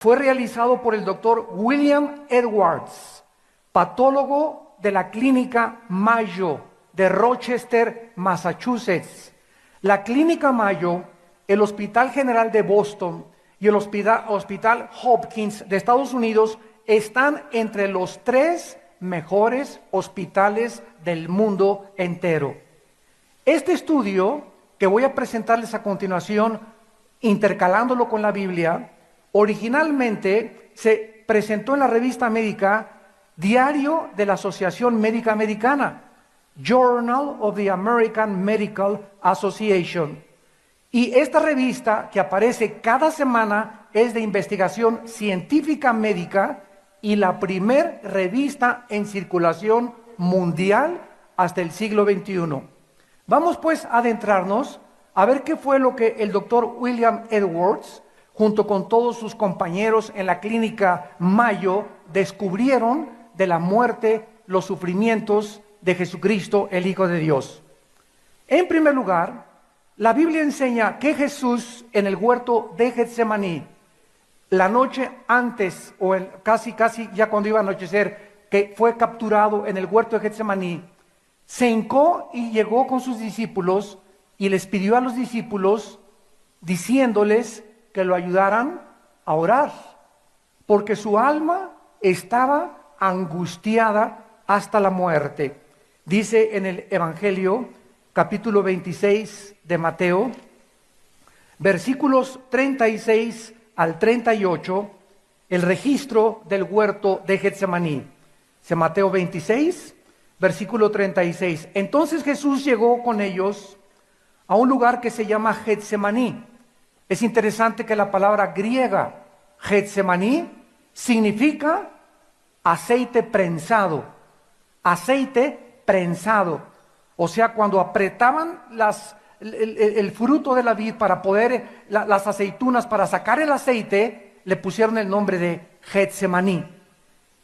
fue realizado por el doctor William Edwards, patólogo de la clínica Mayo de Rochester, Massachusetts. La clínica Mayo, el Hospital General de Boston y el Hospital Hopkins de Estados Unidos están entre los 3 mejores hospitales del mundo entero. Este estudio que voy a presentarles a continuación, intercalándolo con la Biblia, originalmente se presentó en la revista médica Diario de la Asociación Médica Americana, Journal of the American Medical Association. Y esta revista, que aparece cada semana, es de investigación científica médica y la primer revista en circulación mundial hasta el siglo XXI. Vamos pues a adentrarnos a ver qué fue lo que el doctor William Edwards, junto con todos sus compañeros en la clínica Mayo, descubrieron de la muerte, los sufrimientos de Jesucristo, el Hijo de Dios. En primer lugar, la Biblia enseña que Jesús en el huerto de Getsemaní, la noche antes, o casi ya cuando iba a anochecer, que fue capturado en el huerto de Getsemaní, se hincó y llegó con sus discípulos y les pidió a los discípulos, diciéndoles que lo ayudaran a orar, porque su alma estaba angustiada hasta la muerte. Dice en el Evangelio, capítulo 26 de Mateo, versículos 36 al 38, el registro del huerto de Getsemaní. Dice Mateo 26, versículo 36. Entonces Jesús llegó con ellos a un lugar que se llama Getsemaní. Es interesante que la palabra griega Getsemaní significa aceite prensado. Aceite prensado. O sea, cuando apretaban el fruto de la vid para poder, las aceitunas para sacar el aceite, le pusieron el nombre de Getsemaní.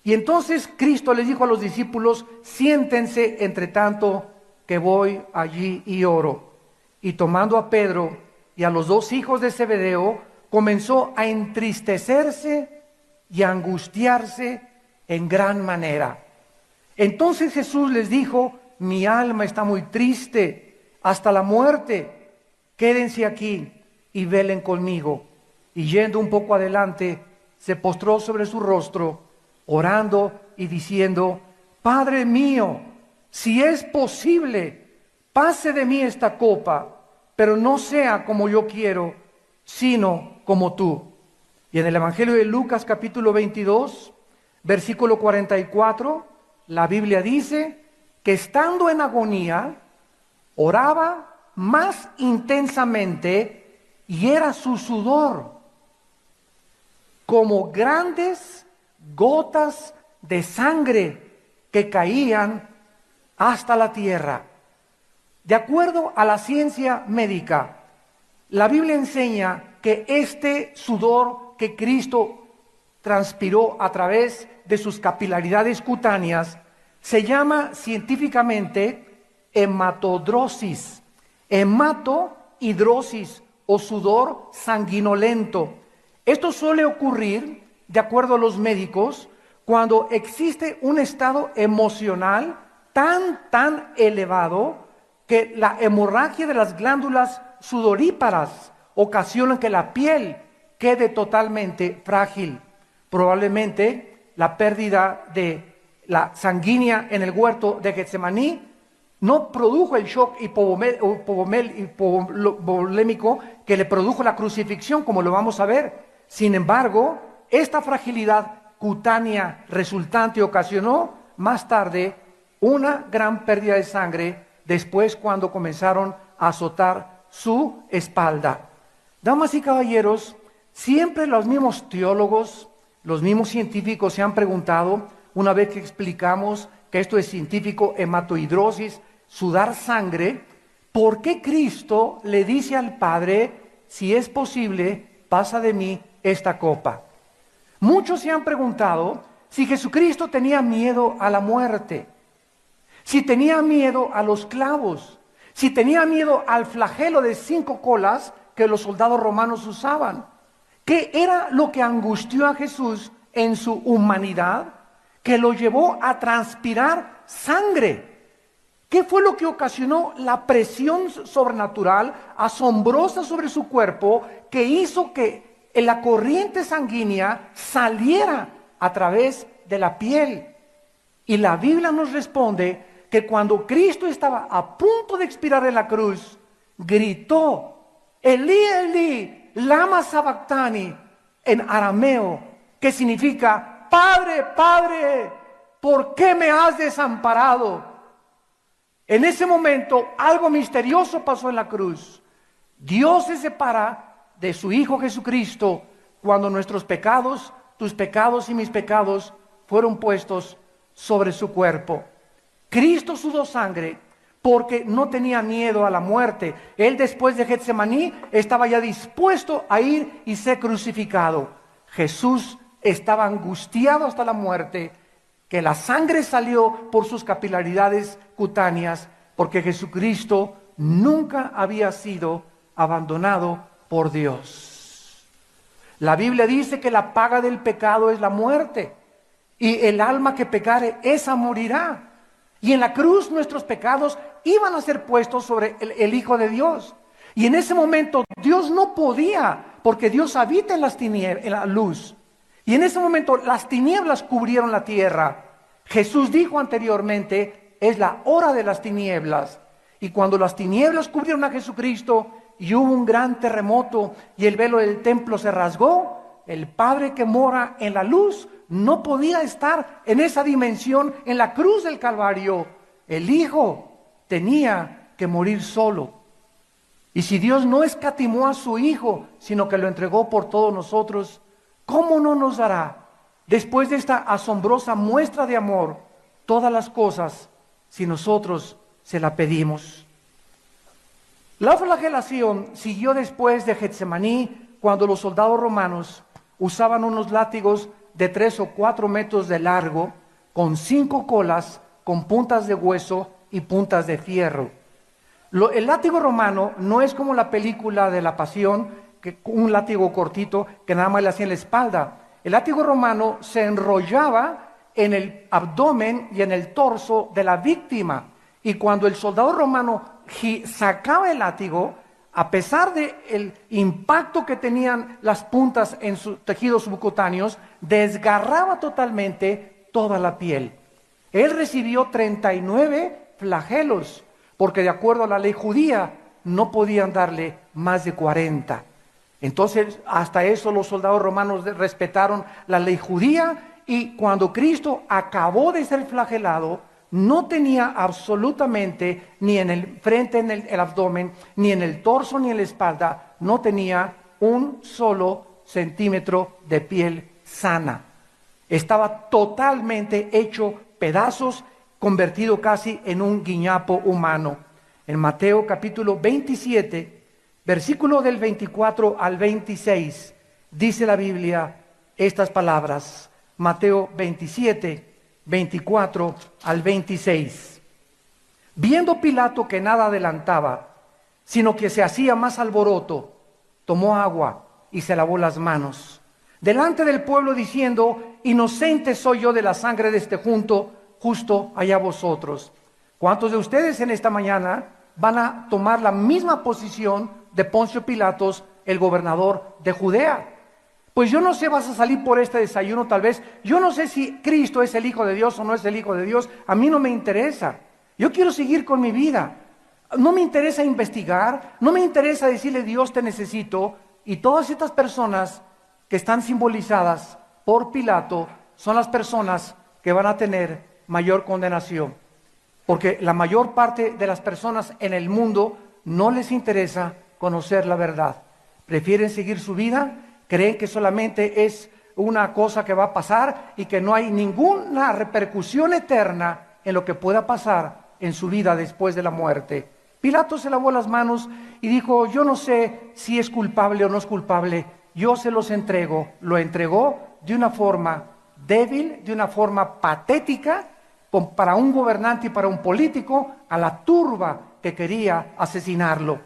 Y entonces Cristo les dijo a los discípulos, siéntense entre tanto que voy allí y oro. Y tomando a Pedro y a los 2 hijos de Zebedeo, comenzó a entristecerse y a angustiarse en gran manera. Entonces Jesús les dijo, mi alma está muy triste hasta la muerte, quédense aquí y velen conmigo. Y yendo un poco adelante, se postró sobre su rostro, orando y diciendo, Padre mío, si es posible, pase de mí esta copa, pero no sea como yo quiero, sino como tú. Y en el Evangelio de Lucas capítulo 22, versículo 44, la Biblia dice que estando en agonía, oraba más intensamente y era su sudor como grandes gotas de sangre que caían hasta la tierra. De acuerdo a la ciencia médica, la Biblia enseña que este sudor que Cristo transpiró a través de sus capilaridades cutáneas se llama científicamente hematodrosis, hematohidrosis o sudor sanguinolento. Esto suele ocurrir, de acuerdo a los médicos, cuando existe un estado emocional tan elevado que la hemorragia de las glándulas sudoríparas ocasiona que la piel quede totalmente frágil. Probablemente la pérdida de la sanguínea en el huerto de Getsemaní no produjo el shock hipovolémico que le produjo la crucifixión, como lo vamos a ver. Sin embargo, esta fragilidad cutánea resultante ocasionó más tarde una gran pérdida de sangre después cuando comenzaron a azotar su espalda. Damas y caballeros, siempre los mismos teólogos, los mismos científicos se han preguntado, una vez que explicamos que esto es científico, hematohidrosis, sudar sangre, ¿por qué Cristo le dice al Padre, si es posible, pasa de mí esta copa? Muchos se han preguntado si Jesucristo tenía miedo a la muerte, si tenía miedo a los clavos, si tenía miedo al flagelo de 5 colas que los soldados romanos usaban. ¿Qué era lo que angustió a Jesús en su humanidad, que lo llevó a transpirar sangre? ¿Qué fue lo que ocasionó la presión sobrenatural, asombrosa sobre su cuerpo, que hizo que la corriente sanguínea saliera a través de la piel? Y la Biblia nos responde que cuando Cristo estaba a punto de expirar en la cruz, gritó, Elí, Elí, lama sabactani, en arameo, que significa, Padre, Padre, ¿por qué me has desamparado? En ese momento, algo misterioso pasó en la cruz. Dios se separa de su Hijo Jesucristo cuando nuestros pecados, tus pecados y mis pecados, fueron puestos sobre su cuerpo. Cristo sudó sangre porque no tenía miedo a la muerte. Él, después de Getsemaní, estaba ya dispuesto a ir y ser crucificado. Jesús estaba angustiado hasta la muerte, que la sangre salió por sus capilaridades cutáneas, porque Jesucristo nunca había sido abandonado por Dios. La Biblia dice que la paga del pecado es la muerte, y el alma que pecare, esa morirá. Y en la cruz nuestros pecados iban a ser puestos sobre el Hijo de Dios. Y en ese momento Dios no podía, porque Dios habita en las tinieblas, en la luz. Y en ese momento las tinieblas cubrieron la tierra. Jesús dijo anteriormente, es la hora de las tinieblas. Y cuando las tinieblas cubrieron a Jesucristo y hubo un gran terremoto y el velo del templo se rasgó, el Padre que mora en la luz no podía estar en esa dimensión en la cruz del Calvario. El Hijo tenía que morir solo. Y si Dios no escatimó a su Hijo, sino que lo entregó por todos nosotros, ¿cómo no nos dará, después de esta asombrosa muestra de amor, todas las cosas si nosotros se la pedimos? La flagelación siguió después de Getsemaní, cuando los soldados romanos usaban unos látigos de 3 o 4 metros de largo, con 5 colas, con puntas de hueso y puntas de fierro. El látigo romano no es como la película de la Pasión, que un látigo cortito que nada más le hacía en la espalda. El látigo romano se enrollaba en el abdomen y en el torso de la víctima. Y cuando el soldado romano sacaba el látigo, a pesar del impacto que tenían las puntas en sus tejidos subcutáneos, desgarraba totalmente toda la piel. Él recibió 39 flagelos, porque de acuerdo a la ley judía no podían darle más de 40. Entonces, hasta eso los soldados romanos respetaron la ley judía, y cuando Cristo acabó de ser flagelado, no tenía absolutamente, ni en el frente, en el abdomen, ni en el torso, ni en la espalda, no tenía un solo centímetro de piel sana. Estaba totalmente hecho pedazos, convertido casi en un guiñapo humano. En Mateo capítulo 27, versículo del 24 al 26, dice la Biblia estas palabras. Mateo 27, 24 al 26. Viendo Pilato que nada adelantaba, sino que se hacía más alboroto, tomó agua y se lavó las manos delante del pueblo, diciendo: inocente soy yo de la sangre de este justo allá vosotros. ¿Cuántos de ustedes en esta mañana van a tomar la misma posición de Poncio Pilatos, el gobernador de Judea? Pues yo no sé, vas a salir por este desayuno tal vez. Yo no sé si Cristo es el Hijo de Dios o no es el Hijo de Dios. A mí no me interesa. Yo quiero seguir con mi vida. No me interesa investigar. No me interesa decirle: Dios, te necesito. Y todas estas personas que están simbolizadas por Pilato son las personas que van a tener mayor condenación. Porque la mayor parte de las personas en el mundo no les interesa conocer la verdad. Prefieren seguir su vida. Creen que solamente es una cosa que va a pasar y que no hay ninguna repercusión eterna en lo que pueda pasar en su vida después de la muerte. Pilato se lavó las manos y dijo: yo no sé si es culpable o no es culpable, yo se los entrego. Lo entregó de una forma débil, de una forma patética, para un gobernante y para un político, a la turba que quería asesinarlo.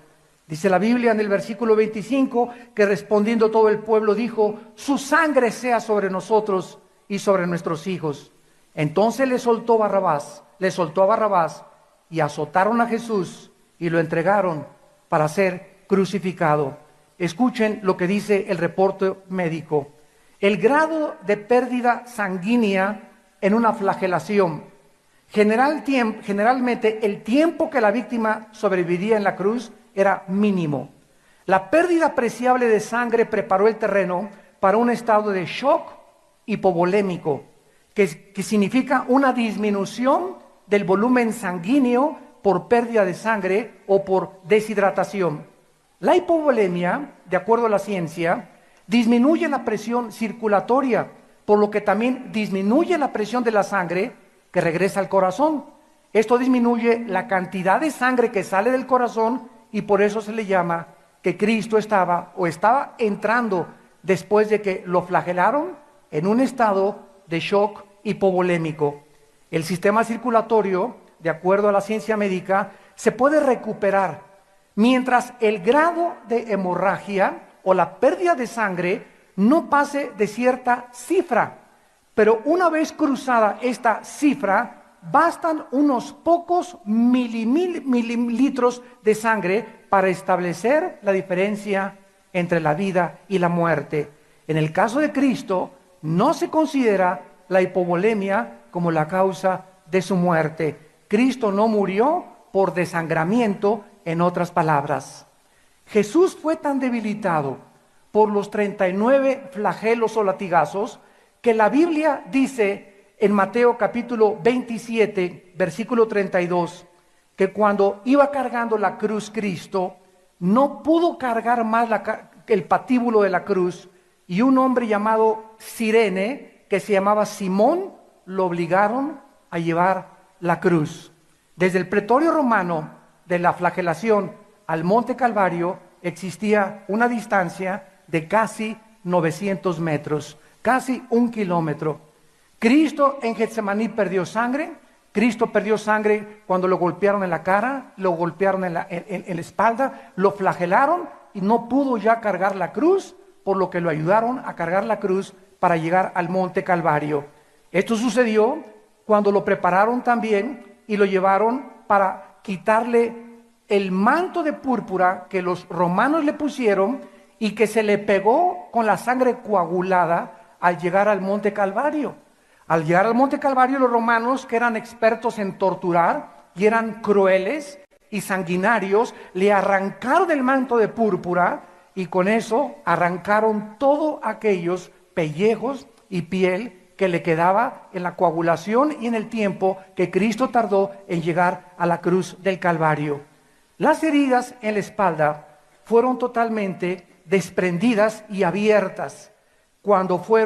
Dice la Biblia en el versículo 25 que respondiendo todo el pueblo dijo: su sangre sea sobre nosotros y sobre nuestros hijos. Entonces le soltó a Barrabás y azotaron a Jesús y lo entregaron para ser crucificado. Escuchen lo que dice el reporte médico. El grado de pérdida sanguínea en una flagelación. Generalmente el tiempo que la víctima sobreviviría en la cruz era mínimo. La pérdida apreciable de sangre preparó el terreno para un estado de shock hipovolémico, que significa una disminución del volumen sanguíneo por pérdida de sangre o por deshidratación. La hipovolemia, de acuerdo a la ciencia, disminuye la presión circulatoria, por lo que también disminuye la presión de la sangre que regresa al corazón. Esto disminuye la cantidad de sangre que sale del corazón y por eso se le llama que Cristo estaba entrando después de que lo flagelaron en un estado de shock hipovolémico. El sistema circulatorio, de acuerdo a la ciencia médica, se puede recuperar mientras el grado de hemorragia o la pérdida de sangre no pase de cierta cifra. Pero una vez cruzada esta cifra, bastan unos pocos mililitros de sangre para establecer la diferencia entre la vida y la muerte. En el caso de Cristo, no se considera la hipovolemia como la causa de su muerte. Cristo no murió por desangramiento, en otras palabras. Jesús fue tan debilitado por los 39 flagelos o latigazos que la Biblia dice en Mateo capítulo 27, versículo 32, que cuando iba cargando la cruz Cristo, no pudo cargar más el patíbulo de la cruz, y un hombre llamado Cirene, que se llamaba Simón, lo obligaron a llevar la cruz. Desde el pretorio romano de la flagelación al Monte Calvario existía una distancia de casi 900 metros, casi 1 kilómetro. Cristo en Getsemaní perdió sangre. Cristo perdió sangre cuando lo golpearon en la cara, lo golpearon en la espalda, lo flagelaron y no pudo ya cargar la cruz, por lo que lo ayudaron a cargar la cruz para llegar al Monte Calvario. Esto sucedió cuando lo prepararon también y lo llevaron para quitarle el manto de púrpura que los romanos le pusieron y que se le pegó con la sangre coagulada al llegar al Monte Calvario. Al llegar al Monte Calvario, los romanos, que eran expertos en torturar y eran crueles y sanguinarios, le arrancaron el manto de púrpura y con eso arrancaron todos aquellos pellejos y piel que le quedaba en la coagulación y en el tiempo que Cristo tardó en llegar a la cruz del Calvario. Las heridas en la espalda fueron totalmente desprendidas y abiertas cuando fue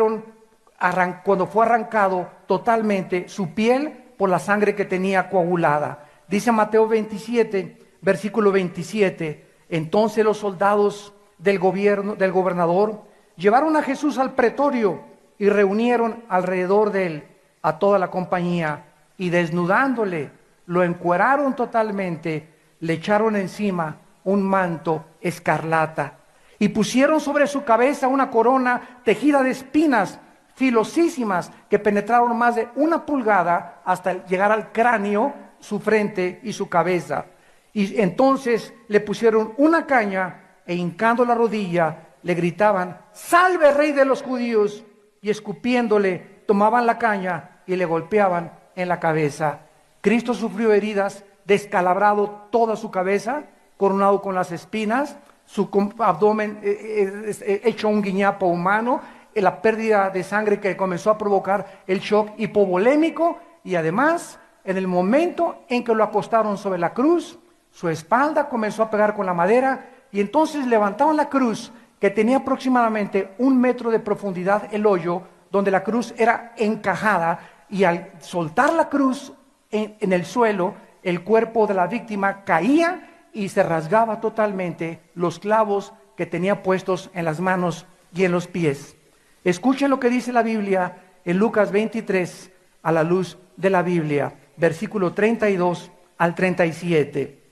arrancado totalmente su piel por la sangre que tenía coagulada. Dice Mateo 27, versículo 27, entonces los soldados del gobernador llevaron a Jesús al pretorio y reunieron alrededor de él a toda la compañía y desnudándole, lo encueraron totalmente, le echaron encima un manto escarlata y pusieron sobre su cabeza una corona tejida de espinas filosísimas que penetraron más de 1 pulgada hasta llegar al cráneo, su frente y su cabeza. Y entonces le pusieron una caña e hincando la rodilla le gritaban: ¡Salve, Rey de los Judíos! Y escupiéndole tomaban la caña y le golpeaban en la cabeza. Cristo sufrió heridas, descalabrado toda su cabeza, coronado con las espinas, su abdomen hecho un guiñapo humano, la pérdida de sangre que comenzó a provocar el shock hipovolémico, y además, en el momento en que lo acostaron sobre la cruz, su espalda comenzó a pegar con la madera, y entonces levantaban la cruz, que tenía aproximadamente 1 metro de profundidad el hoyo, donde la cruz era encajada, y al soltar la cruz en el suelo, el cuerpo de la víctima caía y se rasgaba totalmente los clavos que tenía puestos en las manos y en los pies. Escuchen lo que dice la Biblia en Lucas 23, a la luz de la Biblia, versículo 32 al 37.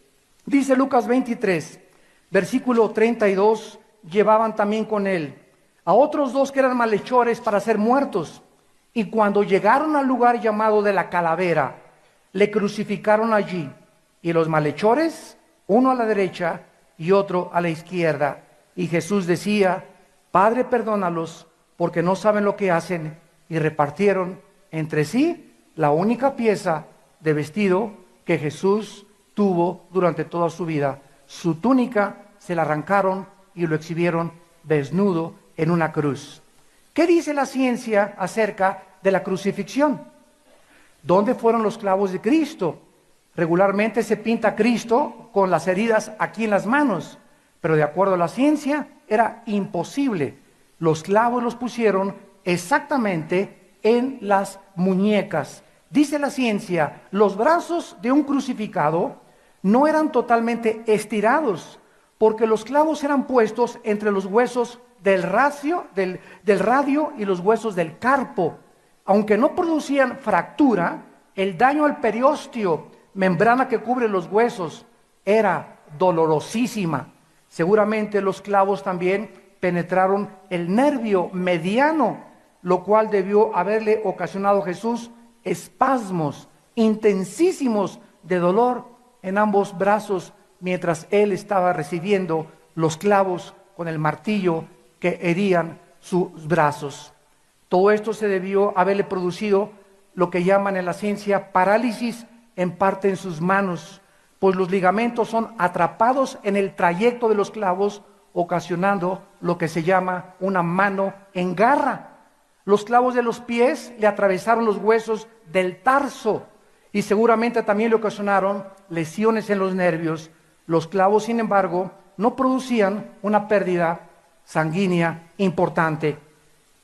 Dice Lucas 23, Versículo 32, llevaban también con él a otros dos que eran malhechores para ser muertos. Y cuando llegaron al lugar llamado de la calavera, le crucificaron allí. Y los malhechores, uno a la derecha y otro a la izquierda. Y Jesús decía: Padre, perdónalos, porque no saben lo que hacen. Y repartieron entre sí la única pieza de vestido que Jesús tuvo durante toda su vida. Su túnica se la arrancaron y lo exhibieron desnudo en una cruz. ¿Qué dice la ciencia acerca de la crucifixión? ¿Dónde fueron los clavos de Cristo? Regularmente se pinta a Cristo con las heridas aquí en las manos, pero de acuerdo a la ciencia era imposible. Los clavos los pusieron exactamente en las muñecas. Dice la ciencia, los brazos de un crucificado no eran totalmente estirados, porque los clavos eran puestos entre los huesos del radio y los huesos del carpo. Aunque no producían fractura, el daño al periósteo, membrana que cubre los huesos, era dolorosísima. Seguramente los clavos también penetraron el nervio mediano, lo cual debió haberle ocasionado a Jesús espasmos intensísimos de dolor en ambos brazos mientras él estaba recibiendo los clavos con el martillo que herían sus brazos. Todo esto se debió haberle producido lo que llaman en la ciencia parálisis en parte en sus manos, pues los ligamentos son atrapados en el trayecto de los clavos, ocasionando lo que se llama una mano en garra. Los clavos de los pies le atravesaron los huesos del tarso y seguramente también le ocasionaron lesiones en los nervios. Los clavos, sin embargo, no producían una pérdida sanguínea importante.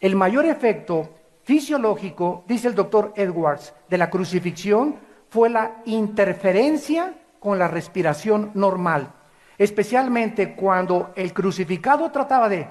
El mayor efecto fisiológico, dice el doctor Edwards, de la crucifixión fue la interferencia con la respiración normal, especialmente cuando el crucificado trataba de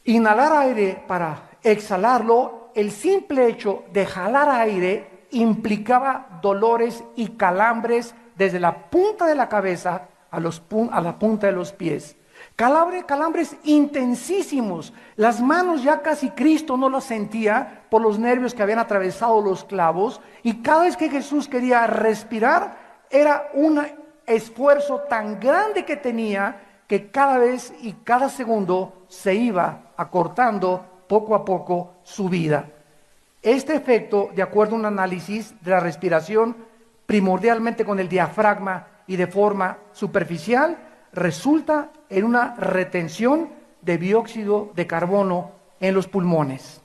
inhalar aire para exhalarlo. El simple hecho de jalar aire implicaba dolores y calambres desde la punta de la cabeza a la punta de los pies. Calambres intensísimos. Las manos ya casi Cristo no las sentía por los nervios que habían atravesado los clavos, y cada vez que Jesús quería respirar era un esfuerzo tan grande que tenía que cada vez y cada segundo se iba acortando poco a poco su vida. Este efecto, de acuerdo a un análisis de la respiración, primordialmente con el diafragma y de forma superficial, resulta en una retención de dióxido de carbono en los pulmones.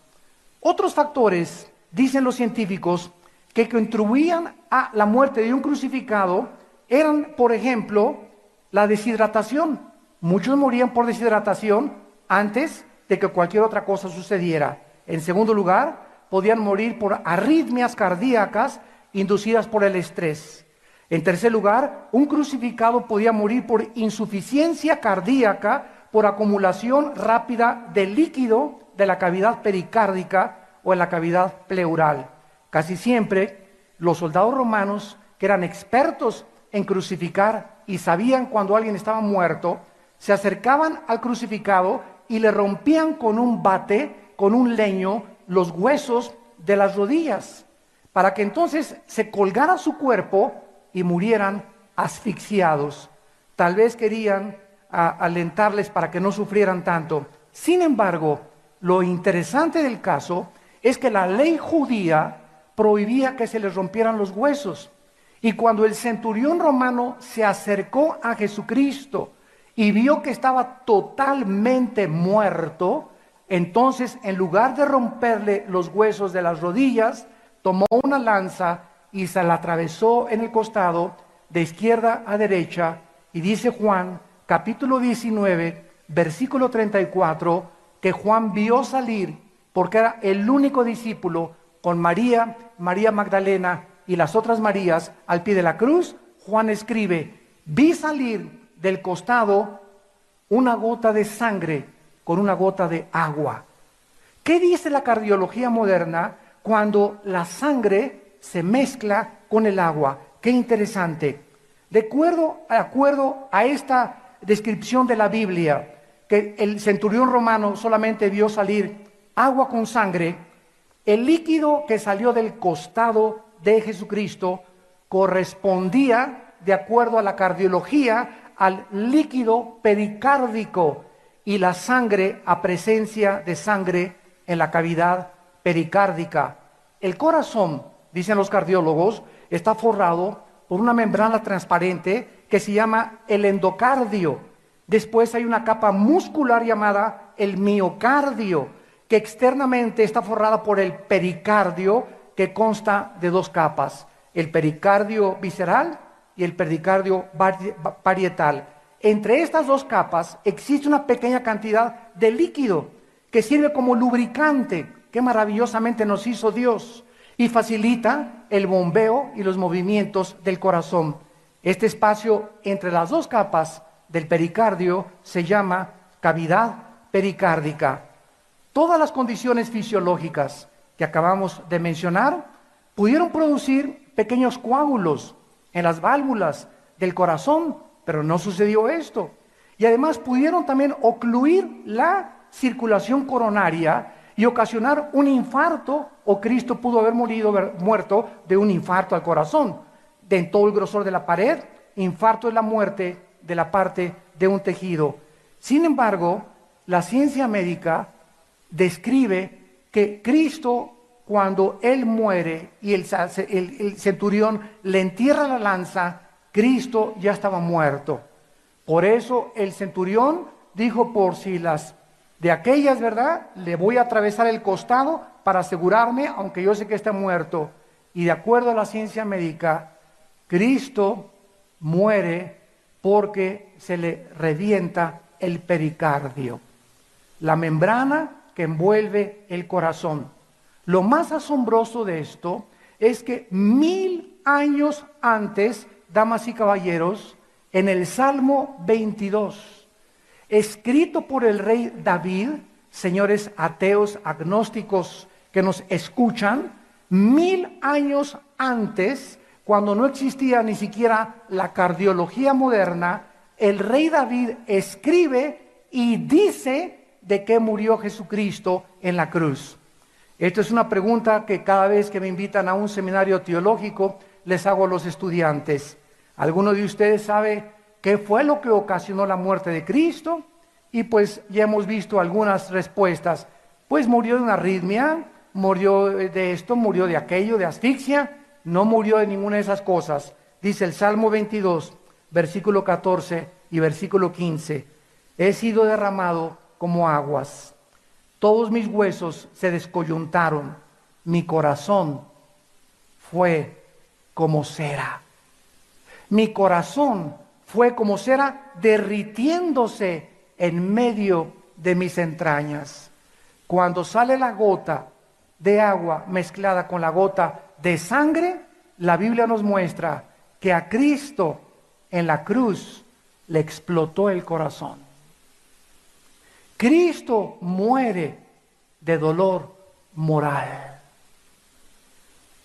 Otros factores, dicen los científicos, que contribuían a la muerte de un crucificado eran, por ejemplo, la deshidratación. Muchos morían por deshidratación antes de que cualquier otra cosa sucediera. En segundo lugar, podían morir por arritmias cardíacas inducidas por el estrés. En tercer lugar, un crucificado podía morir por insuficiencia cardíaca por acumulación rápida de líquido de la cavidad pericárdica o en la cavidad pleural. Casi siempre, los soldados romanos, que eran expertos en crucificar y sabían cuando alguien estaba muerto, se acercaban al crucificado y le rompían con un bate, con un leño, los huesos de las rodillas, para que entonces se colgara su cuerpo y murieran asfixiados. Tal vez querían alentarles para que no sufrieran tanto. Sin embargo, lo interesante del caso es que la ley judía prohibía que se les rompieran los huesos. Y cuando el centurión romano se acercó a Jesucristo y vio que estaba totalmente muerto, entonces en lugar de romperle los huesos de las rodillas, tomó una lanza y se la atravesó en el costado de izquierda a derecha. Y dice Juan, capítulo 19, versículo 34, que Juan vio salir, porque era el único discípulo, con María, María Magdalena y las otras Marías al pie de la cruz. Juan escribe: vi salir del costado una gota de sangre con una gota de agua. ¿Qué dice la cardiología moderna cuando la sangre se mezcla con el agua? Qué interesante. De acuerdo a esta descripción de la Biblia, que el centurión romano solamente vio salir agua con sangre, el líquido que salió del costado de Jesucristo correspondía, de acuerdo a la cardiología, al líquido pericárdico, y la sangre a presencia de sangre en la cavidad pericárdica. El corazón, dicen los cardiólogos, está forrado por una membrana transparente que se llama el endocardio. Después hay una capa muscular llamada el miocardio, que externamente está forrada por el pericardio, que consta de dos capas, el pericardio visceral y el pericardio parietal. Entre estas dos capas existe una pequeña cantidad de líquido que sirve como lubricante, que maravillosamente nos hizo Dios, y facilita el bombeo y los movimientos del corazón. Este espacio entre las dos capas del pericardio se llama cavidad pericárdica. Todas las condiciones fisiológicas que acabamos de mencionar pudieron producir pequeños coágulos en las válvulas del corazón, pero no sucedió esto. Y además pudieron también ocluir la circulación coronaria y ocasionar un infarto, o Cristo pudo haber muerto de un infarto al corazón. De en todo el grosor de la pared, infarto es la muerte de la parte de un tejido. Sin embargo, la ciencia médica describe que Cristo, cuando Él muere y el centurión le entierra la lanza, Cristo ya estaba muerto. Por eso el centurión dijo, por si las de aquellas, ¿verdad?, le voy a atravesar el costado para asegurarme, aunque yo sé que está muerto. Y de acuerdo a la ciencia médica, Cristo muere porque se le revienta el pericardio, la membrana que envuelve el corazón. Lo más asombroso de esto es que 1000 años antes, damas y caballeros, en el Salmo 22, escrito por el rey David, señores ateos, agnósticos que nos escuchan, 1000 años antes, cuando no existía ni siquiera la cardiología moderna, el rey David escribe y dice de qué murió Jesucristo en la cruz. Esto es una pregunta que cada vez que me invitan a un seminario teológico les hago a los estudiantes. ¿Alguno de ustedes sabe qué fue lo que ocasionó la muerte de Cristo? Y pues ya hemos visto algunas respuestas. Pues murió de una arritmia, murió de esto, murió de aquello, de asfixia. No murió de ninguna de esas cosas. Dice el Salmo 22, versículo 14 y versículo 15. He sido derramado como aguas. Todos mis huesos se descoyuntaron. Mi corazón fue como cera. Mi corazón fue como cera derritiéndose en medio de mis entrañas. Cuando sale la gota de agua mezclada con la gota de sangre, la Biblia nos muestra que a Cristo en la cruz le explotó el corazón. Cristo muere de dolor moral.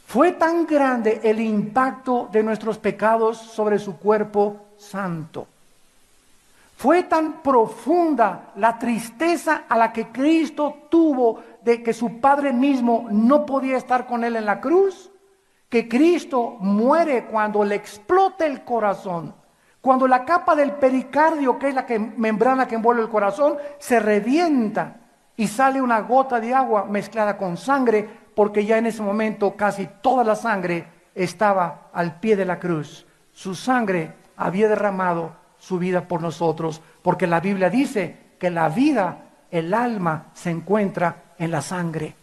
Fue tan grande el impacto de nuestros pecados sobre su cuerpo santo. Fue tan profunda la tristeza a la que Cristo tuvo de que su Padre mismo no podía estar con Él en la cruz, que Cristo muere cuando le explota el corazón, cuando la capa del pericardio, que es la membrana que envuelve el corazón, se revienta y sale una gota de agua mezclada con sangre, porque ya en ese momento casi toda la sangre estaba al pie de la cruz. Su sangre había derramado su vida por nosotros, porque la Biblia dice que la vida, el alma, se encuentra en la sangre.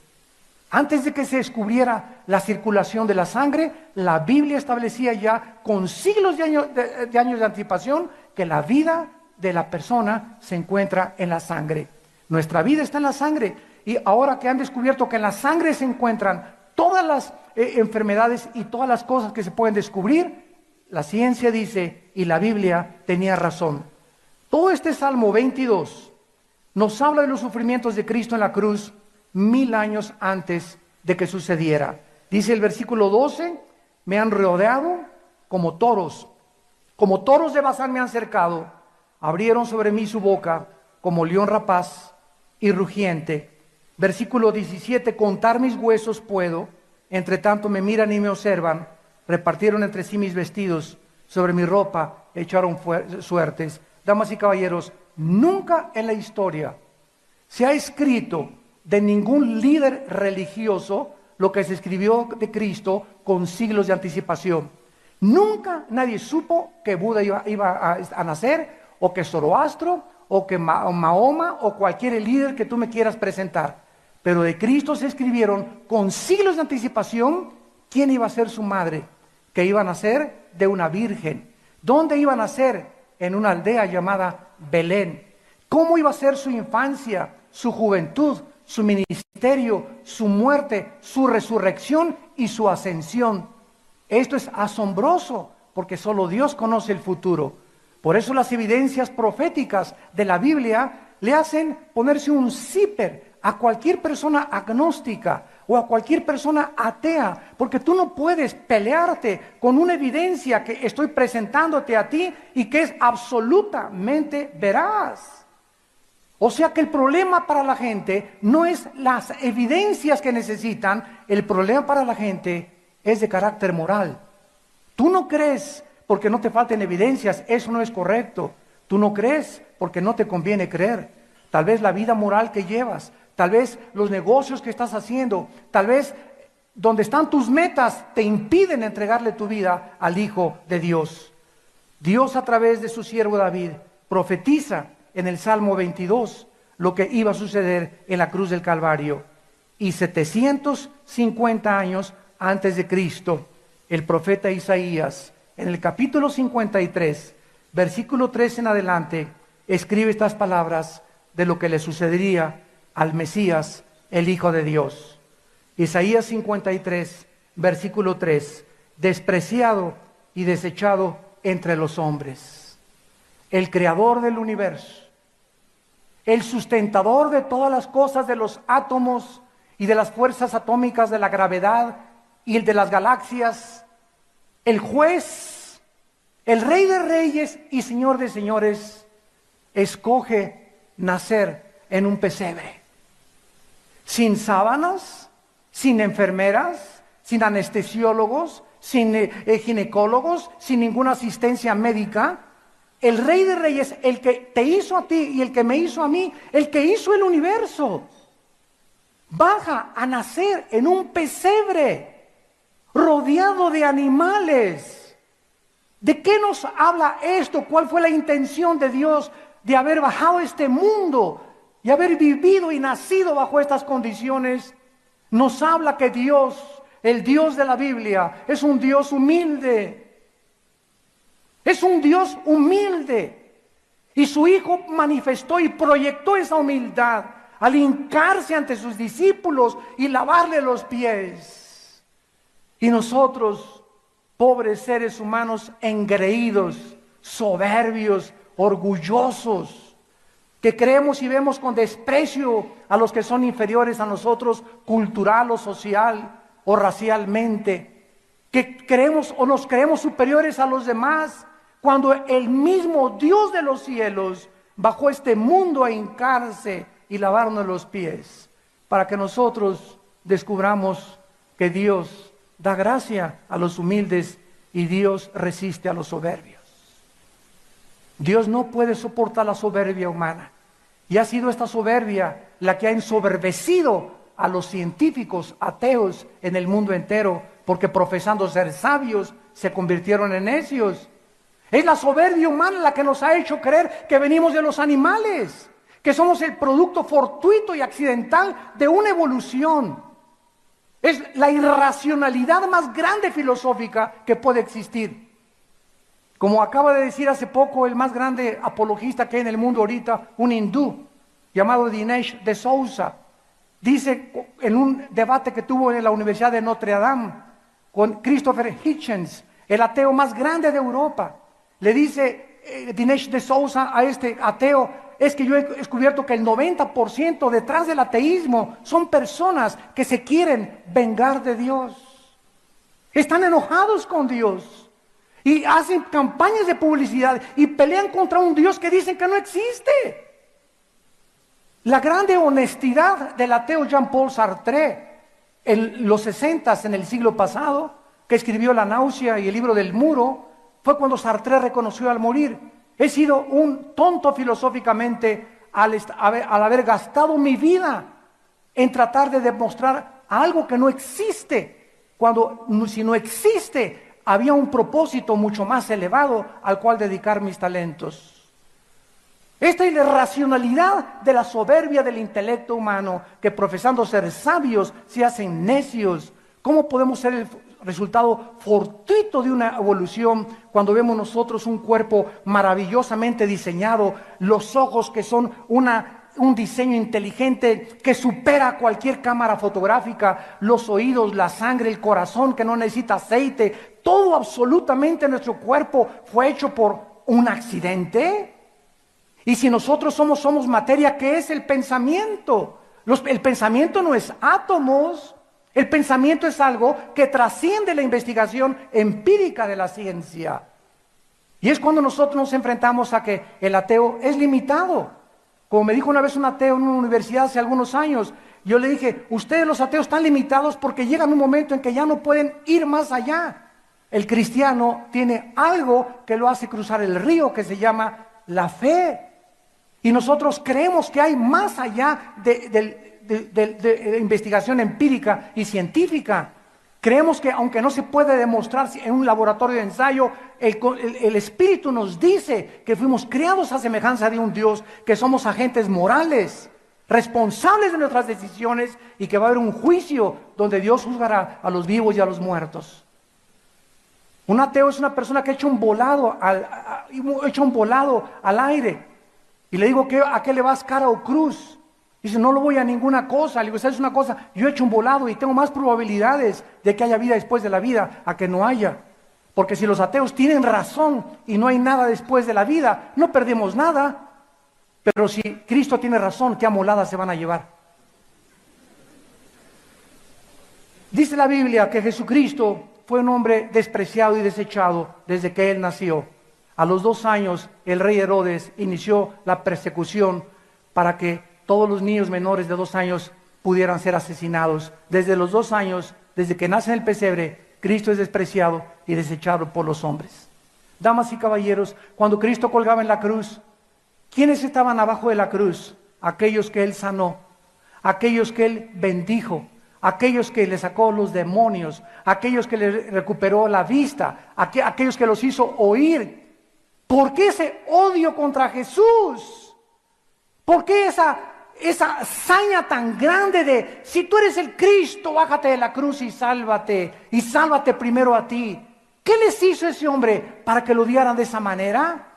Antes de que se descubriera la circulación de la sangre, la Biblia establecía ya con siglos de años de anticipación que la vida de la persona se encuentra en la sangre. Nuestra vida está en la sangre, y ahora que han descubierto que en la sangre se encuentran todas las enfermedades y todas las cosas que se pueden descubrir, la ciencia dice, y la Biblia tenía razón. Todo este Salmo 22 nos habla de los sufrimientos de Cristo en la cruz 1000 años antes de que sucediera. Dice el versículo 12, me han rodeado como toros, Como toros de Basán me han cercado, abrieron sobre mí su boca como león rapaz y rugiente. Versículo 17, contar mis huesos puedo, entre tanto me miran y me observan, repartieron entre sí mis vestidos, sobre mi ropa echaron suertes. Damas y caballeros, nunca en la historia se ha escrito de ningún líder religioso lo que se escribió de Cristo con siglos de anticipación. Nunca nadie supo que Buda iba a nacer, o que Zoroastro, o que Mahoma, o cualquier líder que tú me quieras presentar. Pero de Cristo se escribieron con siglos de anticipación quién iba a ser su madre, que iba a nacer de una virgen. ¿Dónde iba a nacer? En una aldea llamada Belén. ¿Cómo iba a ser su infancia, su juventud, su ministerio, su muerte, su resurrección y su ascensión? Esto es asombroso, porque solo Dios conoce el futuro. Por eso las evidencias proféticas de la Biblia le hacen ponerse un zipper a cualquier persona agnóstica o a cualquier persona atea, porque tú no puedes pelearte con una evidencia que estoy presentándote a ti y que es absolutamente veraz. O sea que el problema para la gente no es las evidencias que necesitan, el problema para la gente es de carácter moral. Tú no crees porque no te falten evidencias, eso no es correcto. Tú no crees porque no te conviene creer. Tal vez la vida moral que llevas, tal vez los negocios que estás haciendo, tal vez donde están tus metas te impiden entregarle tu vida al Hijo de Dios. Dios, a través de su siervo David, profetiza en el Salmo 22 lo que iba a suceder en la cruz del Calvario. Y 750 años antes de Cristo, el profeta Isaías, en el capítulo 53, versículo 3 en adelante, escribe estas palabras de lo que le sucedería al Mesías, el Hijo de Dios. Isaías 53, versículo 3, despreciado y desechado entre los hombres. El creador del universo, el sustentador de todas las cosas, de los átomos y de las fuerzas atómicas, de la gravedad y el de las galaxias, el juez, el Rey de reyes y Señor de señores, escoge nacer en un pesebre, sin sábanas, sin enfermeras, sin anestesiólogos, sin ginecólogos, sin ninguna asistencia médica. El Rey de reyes, el que te hizo a ti y el que me hizo a mí, el que hizo el universo, baja a nacer en un pesebre, rodeado de animales. ¿De qué nos habla esto? ¿Cuál fue la intención de Dios de haber bajado a este mundo y haber vivido y nacido bajo estas condiciones? Nos habla que Dios, el Dios de la Biblia, es un Dios humilde. Es un Dios humilde. Y su Hijo manifestó y proyectó esa humildad al hincarse ante sus discípulos y lavarle los pies. Y nosotros, pobres seres humanos engreídos, soberbios, orgullosos, que creemos y vemos con desprecio a los que son inferiores a nosotros, cultural o social o racialmente, que creemos o nos creemos superiores a los demás, cuando el mismo Dios de los cielos bajó a este mundo a hincarse y lavarnos los pies, para que nosotros descubramos que Dios da gracia a los humildes y Dios resiste a los soberbios. Dios no puede soportar la soberbia humana, y ha sido esta soberbia la que ha ensoberbecido a los científicos ateos en el mundo entero, porque profesando ser sabios se convirtieron en necios. Es la soberbia humana la que nos ha hecho creer que venimos de los animales, que somos el producto fortuito y accidental de una evolución. Es la irracionalidad más grande filosófica que puede existir. Como acaba de decir hace poco el más grande apologista que hay en el mundo ahorita, un hindú llamado Dinesh D'Souza, dice en un debate que tuvo en la Universidad de Notre Dame con Christopher Hitchens, el ateo más grande de Europa, le dice Dinesh D'Souza a este ateo: es que yo he descubierto que el 90% detrás del ateísmo son personas que se quieren vengar de Dios. Están enojados con Dios. y hacen campañas de publicidad y pelean contra un Dios que dicen que no existe. La grande honestidad del ateo Jean-Paul Sartre en los 60, en el siglo pasado, que escribió La náusea y el libro del muro, fue cuando Sartre reconoció al morir: he sido un tonto filosóficamente al haber gastado mi vida en tratar de demostrar algo que no existe, cuando si no existe, había un propósito mucho más elevado al cual dedicar mis talentos. Esta irracionalidad de la soberbia del intelecto humano, que profesando ser sabios se hacen necios. ¿Cómo podemos ser el resultado fortuito de una evolución cuando vemos nosotros un cuerpo maravillosamente diseñado, los ojos que son un diseño inteligente que supera cualquier cámara fotográfica, los oídos, la sangre, el corazón que no necesita aceite? Todo absolutamente nuestro cuerpo fue hecho por un accidente. Y si nosotros somos materia, ¿qué es el pensamiento? El pensamiento no es átomos. El pensamiento es algo que trasciende la investigación empírica de la ciencia. Y es cuando nosotros nos enfrentamos a que el ateo es limitado. Como me dijo una vez un ateo en una universidad hace algunos años, yo le dije: ustedes los ateos están limitados porque llegan un momento en que ya no pueden ir más allá. El cristiano tiene algo que lo hace cruzar el río, que se llama la fe. Y nosotros creemos que hay más allá de investigación empírica y científica. Creemos que aunque no se puede demostrar en un laboratorio de ensayo, el Espíritu nos dice que fuimos creados a semejanza de un Dios, que somos agentes morales, responsables de nuestras decisiones, y que va a haber un juicio donde Dios juzgará a los vivos y a los muertos. Un ateo es una persona que ha hecho un volado al aire. Y le digo: ¿a qué le vas, cara o cruz? Dice: no lo voy a ninguna cosa. Le digo: ¿sabes una cosa? Yo he hecho un volado y tengo más probabilidades de que haya vida después de la vida a que no haya. Porque si los ateos tienen razón y no hay nada después de la vida, no perdemos nada. Pero si Cristo tiene razón, ¿qué amoladas se van a llevar? Dice la Biblia que Jesucristo fue un hombre despreciado y desechado desde que Él nació. A los 2 años, el rey Herodes inició la persecución para que todos los niños menores de 2 años pudieran ser asesinados. Desde los 2 años, desde que nace en el pesebre, Cristo es despreciado y desechado por los hombres. Damas y caballeros, cuando Cristo colgaba en la cruz, ¿quiénes estaban abajo de la cruz? Aquellos que Él sanó, aquellos que Él bendijo, aquellos que le sacó los demonios, aquellos que le recuperó la vista, aquellos que los hizo oír. ¿Por qué ese odio contra Jesús? ¿Por qué esa hazaña tan grande de: si tú eres el Cristo, bájate de la cruz y sálvate primero a ti? ¿Qué les hizo ese hombre para que lo odiaran de esa manera?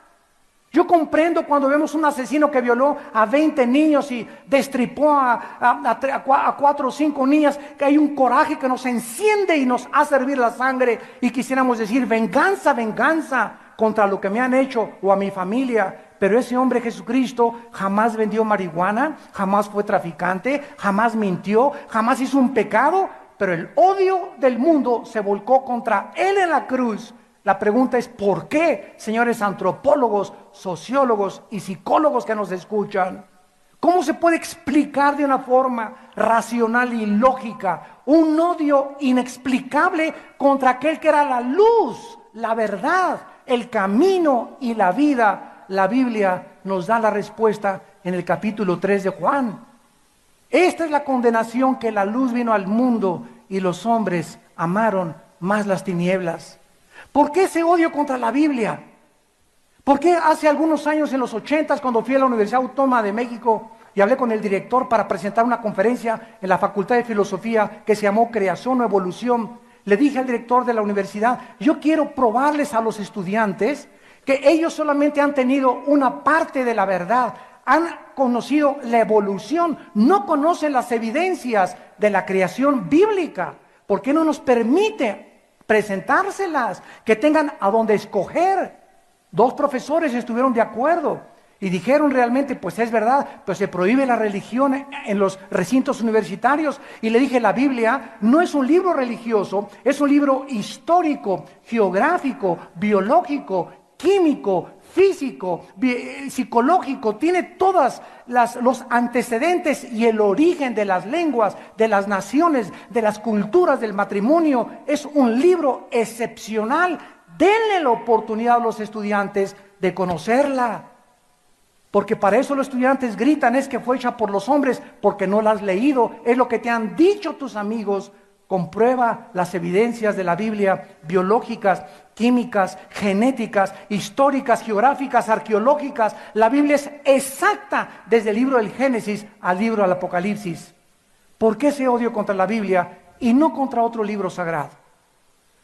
Yo comprendo cuando vemos un asesino que violó a 20 niños y destripó a 4 o 5 niñas, que hay un coraje que nos enciende y nos hace hervir la sangre, y quisiéramos decir: venganza, venganza contra lo que me han hecho o a mi familia. Pero ese hombre Jesucristo jamás vendió marihuana, jamás fue traficante, jamás mintió, jamás hizo un pecado, pero el odio del mundo se volcó contra Él en la cruz. La pregunta es: ¿por qué, señores antropólogos, sociólogos y psicólogos que nos escuchan? ¿Cómo se puede explicar de una forma racional y lógica un odio inexplicable contra aquel que era la luz, la verdad, el camino y la vida? La Biblia nos da la respuesta en el capítulo 3 de Juan. Esta es la condenación: que la luz vino al mundo y los hombres amaron más las tinieblas. ¿Por qué ese odio contra la Biblia? ¿Por qué hace algunos años, en los 80s, cuando fui a la Universidad Autónoma de México y hablé con el director para presentar una conferencia en la Facultad de Filosofía que se llamó Creación o Evolución, le dije al director de la universidad: yo quiero probarles a los estudiantes que ellos solamente han tenido una parte de la verdad, han conocido la evolución, no conocen las evidencias de la creación bíblica. ¿Por qué no nos permite presentárselas, que tengan a dónde escoger? 2 profesores estuvieron de acuerdo Y dijeron realmente, pues es verdad, pues se prohíbe la religión en los recintos universitarios. Y le dije, la Biblia no es un libro religioso, es un libro histórico, geográfico, biológico, químico, físico, psicológico. Tiene todos los antecedentes y el origen de las lenguas, de las naciones, de las culturas, del matrimonio. Es un libro excepcional. Denle la oportunidad a los estudiantes de conocerla. Porque para eso los estudiantes gritan, es que fue hecha por los hombres, porque no la has leído. Es lo que te han dicho tus amigos. Comprueba las evidencias de la Biblia, biológicas, químicas, genéticas, históricas, geográficas, arqueológicas. La Biblia es exacta desde el libro del Génesis al libro del Apocalipsis. ¿Por qué ese odio contra la Biblia y no contra otro libro sagrado?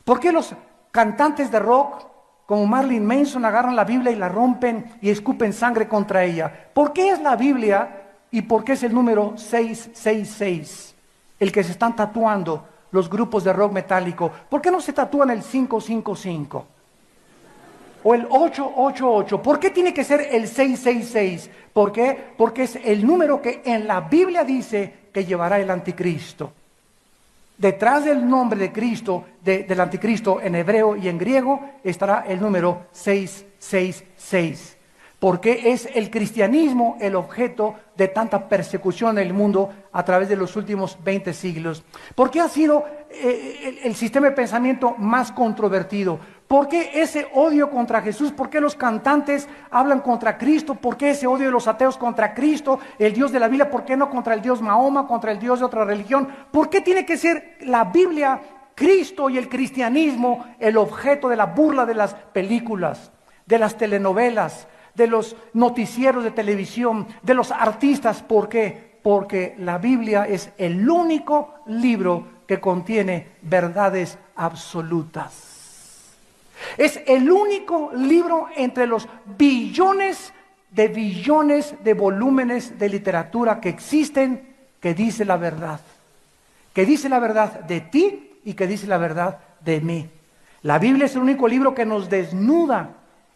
¿Por qué los cantantes de rock como Marilyn Manson agarran la Biblia y la rompen y escupen sangre contra ella? ¿Por qué es la Biblia y por qué es el número 666 el que se están tatuando los grupos de rock metálico? ¿Por qué no se tatúan el 555? O el 888. ¿Por qué tiene que ser el 666? ¿Por qué? Porque es el número que en la Biblia dice que llevará el anticristo. Detrás del nombre de Cristo, del anticristo en hebreo y en griego, estará el número 666. Porque es el cristianismo el objeto de tanta persecución en el mundo a través de los últimos 20 siglos. Porque ha sido el sistema de pensamiento más controvertido. ¿Por qué ese odio contra Jesús? ¿Por qué los cantantes hablan contra Cristo? ¿Por qué ese odio de los ateos contra Cristo, el Dios de la Biblia? ¿Por qué no contra el Dios Mahoma, contra el Dios de otra religión? ¿Por qué tiene que ser la Biblia, Cristo y el cristianismo el objeto de la burla de las películas, de las telenovelas, de los noticieros de televisión, de los artistas? ¿Por qué? Porque la Biblia es el único libro que contiene verdades absolutas. Es el único libro entre los billones de volúmenes de literatura que existen que dice la verdad. Que dice la verdad de ti y que dice la verdad de mí. La Biblia es el único libro que nos desnuda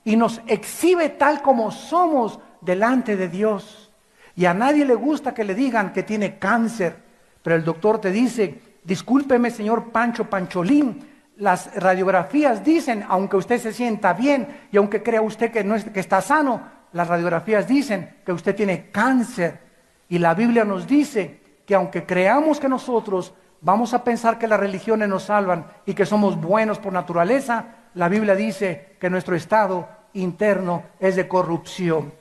y nos exhibe tal como somos delante de Dios. Y a nadie le gusta que le digan que tiene cáncer, pero el doctor te dice, discúlpeme señor Pancho Pancholín, las radiografías dicen, aunque usted se sienta bien y aunque crea usted que está sano, las radiografías dicen que usted tiene cáncer. Y la Biblia nos dice que aunque creamos que nosotros vamos a pensar que las religiones nos salvan y que somos buenos por naturaleza, la Biblia dice que nuestro estado interno es de corrupción,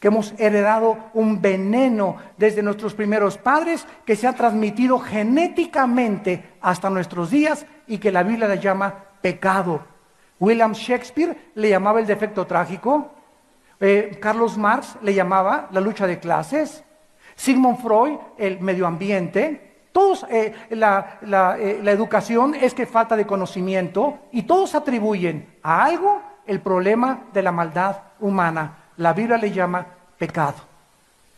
que hemos heredado un veneno desde nuestros primeros padres que se ha transmitido genéticamente hasta nuestros días y que la Biblia le llama pecado. William Shakespeare le llamaba el defecto trágico, Carlos Marx le llamaba la lucha de clases, Sigmund Freud el medio ambiente. Todos, la educación es que falta de conocimiento y todos atribuyen a algo el problema de la maldad humana. La Biblia le llama pecado.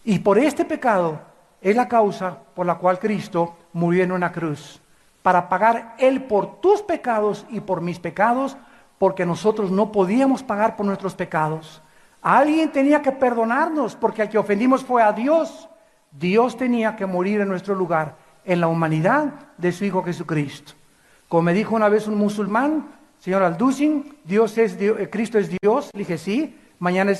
Y por este pecado es la causa por la cual Cristo murió en una cruz. Para pagar Él por tus pecados y por mis pecados, porque nosotros no podíamos pagar por nuestros pecados. Alguien tenía que perdonarnos, porque al que ofendimos fue a Dios. Dios tenía que morir en nuestro lugar, en la humanidad de su Hijo Jesucristo. Como me dijo una vez un musulmán, señor Alducin, Cristo es Dios. Le dije, sí. Mañana,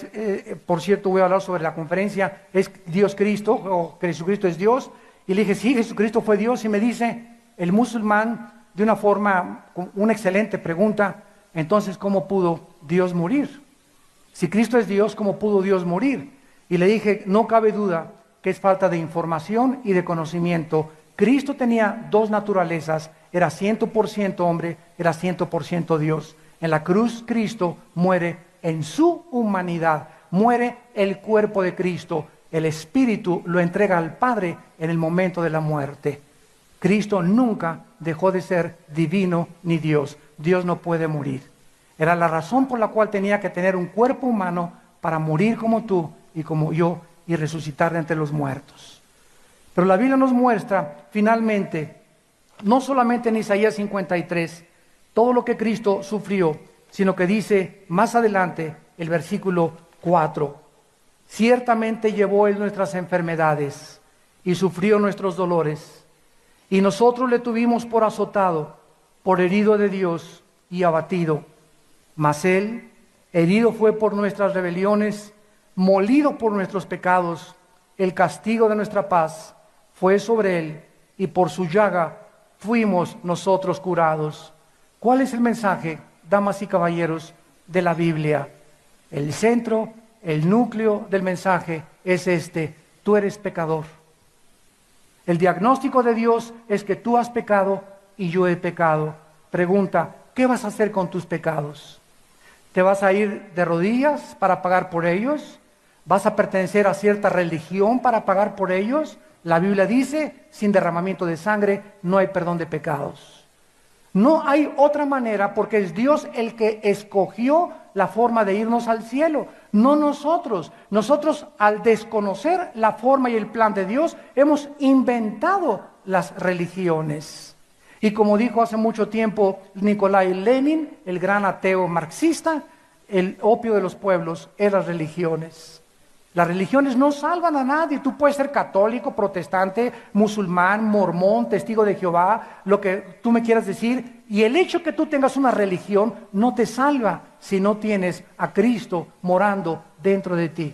por cierto, voy a hablar sobre la conferencia, ¿es Dios Cristo o Jesucristo es Dios? Y le dije, sí, Jesucristo fue Dios. Y me dice el musulmán, de una forma, una excelente pregunta, entonces, ¿cómo pudo Dios morir? Si Cristo es Dios, ¿cómo pudo Dios morir? Y le dije, no cabe duda que es falta de información y de conocimiento. Cristo tenía dos naturalezas, era 100% hombre, era 100% Dios. En la cruz Cristo muere en su humanidad, muere el cuerpo de Cristo, el Espíritu lo entrega al Padre en el momento de la muerte. Cristo nunca dejó de ser divino ni Dios. Dios no puede morir. Era la razón por la cual tenía que tener un cuerpo humano para morir como tú y como yo y resucitar de entre los muertos. Pero la Biblia nos muestra finalmente, no solamente en Isaías 53, todo lo que Cristo sufrió, sino que dice más adelante el versículo 4, Ciertamente llevó Él nuestras enfermedades y sufrió nuestros dolores. Y nosotros le tuvimos por azotado, por herido de Dios y abatido. Mas Él, herido fue por nuestras rebeliones, molido por nuestros pecados. El castigo de nuestra paz fue sobre Él, y por su llaga fuimos nosotros curados. ¿Cuál es el mensaje, damas y caballeros, de la Biblia? El centro, el núcleo del mensaje es este: tú eres pecador. El diagnóstico de Dios es que tú has pecado y yo he pecado. Pregunta: ¿qué vas a hacer con tus pecados? ¿Te vas a ir de rodillas para pagar por ellos? ¿Vas a pertenecer a cierta religión para pagar por ellos? La Biblia dice: sin derramamiento de sangre no hay perdón de pecados. No hay otra manera, porque es Dios el que escogió la forma de irnos al cielo, no nosotros. Nosotros, al desconocer la forma y el plan de Dios, hemos inventado las religiones. Y como dijo hace mucho tiempo Nikolai Lenin, el gran ateo marxista, el opio de los pueblos es las religiones. Las religiones no salvan a nadie. Tú puedes ser católico, protestante, musulmán, mormón, testigo de Jehová, lo que tú me quieras decir. Y el hecho que tú tengas una religión no te salva si no tienes a Cristo morando dentro de ti.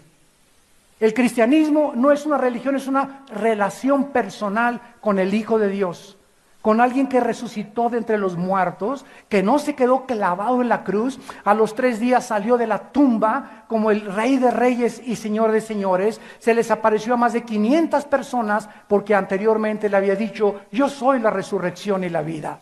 El cristianismo no es una religión, es una relación personal con el Hijo de Dios, con alguien que resucitó de entre los muertos, que no se quedó clavado en la cruz. A los 3 días salió de la tumba como el Rey de Reyes y Señor de Señores. Se les apareció a más de 500 personas porque anteriormente le había dicho: yo soy la resurrección y la vida.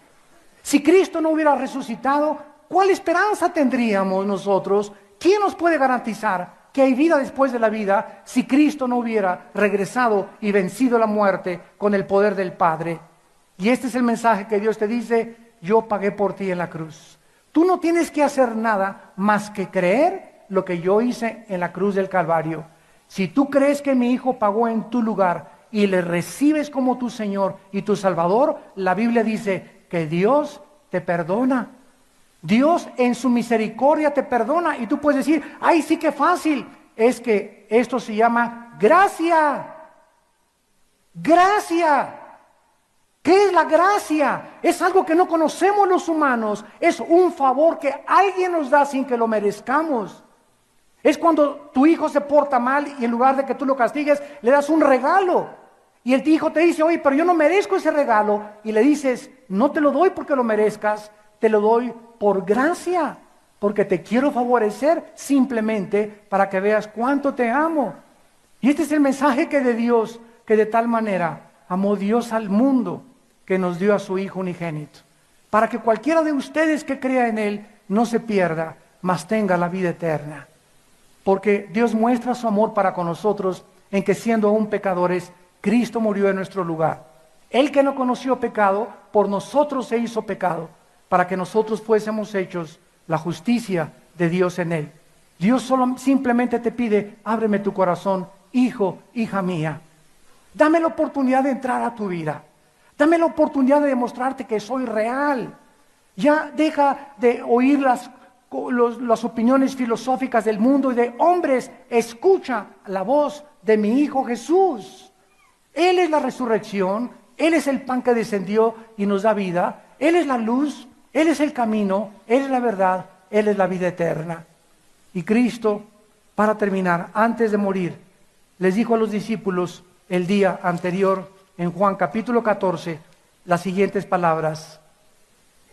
Si Cristo no hubiera resucitado, ¿cuál esperanza tendríamos nosotros? ¿Quién nos puede garantizar que hay vida después de la vida si Cristo no hubiera regresado y vencido la muerte con el poder del Padre? Y este es el mensaje que Dios te dice: yo pagué por ti en la cruz. Tú no tienes que hacer nada más que creer lo que yo hice en la cruz del Calvario. Si tú crees que mi Hijo pagó en tu lugar y le recibes como tu Señor y tu Salvador, la Biblia dice que Dios te perdona. Dios en su misericordia te perdona. Y tú puedes decir: ¡ay, sí, qué fácil! Es que esto se llama gracia. Gracia. ¿Qué es la gracia? Es algo que no conocemos los humanos. Es un favor que alguien nos da sin que lo merezcamos. Es cuando tu hijo se porta mal y en lugar de que tú lo castigues, le das un regalo. Y el hijo te dice: oye, pero yo no merezco ese regalo. Y le dices: no te lo doy porque lo merezcas, te lo doy por gracia, porque te quiero favorecer simplemente para que veas cuánto te amo. Y este es el mensaje que de Dios, que de tal manera amó Dios al mundo, que nos dio a su Hijo unigénito, para que cualquiera de ustedes que crea en Él no se pierda, mas tenga la vida eterna. Porque Dios muestra su amor para con nosotros en que, siendo aún pecadores, Cristo murió en nuestro lugar. Él, que no conoció pecado, por nosotros se hizo pecado, para que nosotros fuésemos hechos la justicia de Dios en Él. Dios simplemente te pide: ábreme tu corazón, hijo, hija mía. Dame la oportunidad de entrar a tu vida. Dame la oportunidad de demostrarte que soy real. Ya deja de oír las opiniones filosóficas del mundo y de hombres. Escucha la voz de mi Hijo Jesús. Él es la resurrección, Él es el pan que descendió y nos da vida. Él es la luz, Él es el camino, Él es la verdad, Él es la vida eterna. Y Cristo, para terminar, antes de morir, les dijo a los discípulos el día anterior, en Juan capítulo 14, las siguientes palabras.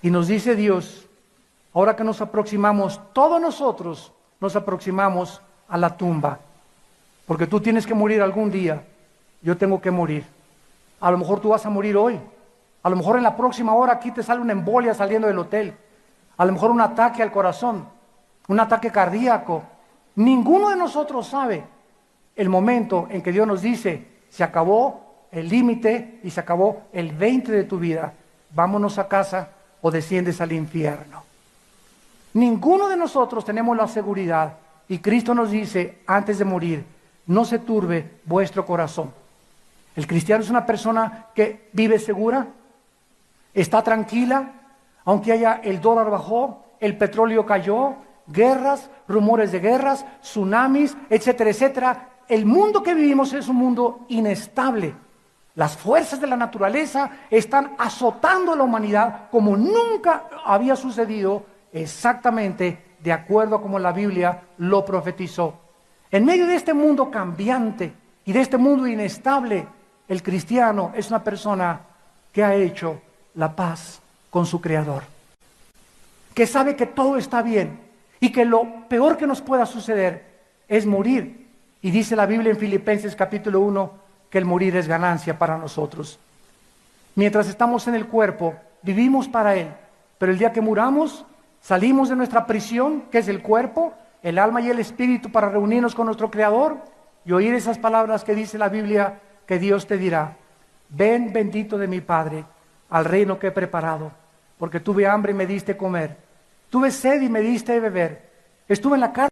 Y nos dice Dios: ahora que nos aproximamos, todos nosotros nos aproximamos a la tumba, porque tú tienes que morir algún día, yo tengo que morir. A lo mejor tú vas a morir hoy, a lo mejor en la próxima hora aquí te sale una embolia saliendo del hotel, a lo mejor un ataque al corazón, un ataque cardíaco. Ninguno de nosotros sabe el momento en que Dios nos dice: se acabó el límite y se acabó el 20 de tu vida, vámonos a casa o desciendes al infierno. Ninguno de nosotros tenemos la seguridad, y Cristo nos dice antes de morir: no se turbe vuestro corazón. El cristiano es una persona que vive segura, está tranquila, aunque haya el dólar bajó, el petróleo cayó, guerras, rumores de guerras, tsunamis, etcétera, etcétera. el mundo que vivimos es un mundo inestable. Las fuerzas de la naturaleza están azotando a la humanidad como nunca había sucedido, exactamente de acuerdo a como la Biblia lo profetizó. En medio de este mundo cambiante y de este mundo inestable, el cristiano es una persona que ha hecho la paz con su Creador, que sabe que todo está bien y que lo peor que nos pueda suceder es morir. Y dice la Biblia en Filipenses capítulo 1 que el morir es ganancia para nosotros. Mientras estamos en el cuerpo, vivimos para Él, pero el día que muramos, salimos de nuestra prisión, que es el cuerpo, el alma y el espíritu, para reunirnos con nuestro Creador y oír esas palabras que dice la Biblia, que Dios te dirá: ven, bendito de mi Padre, al reino que he preparado, porque tuve hambre y me diste comer, tuve sed y me diste de beber, estuve en la cárcel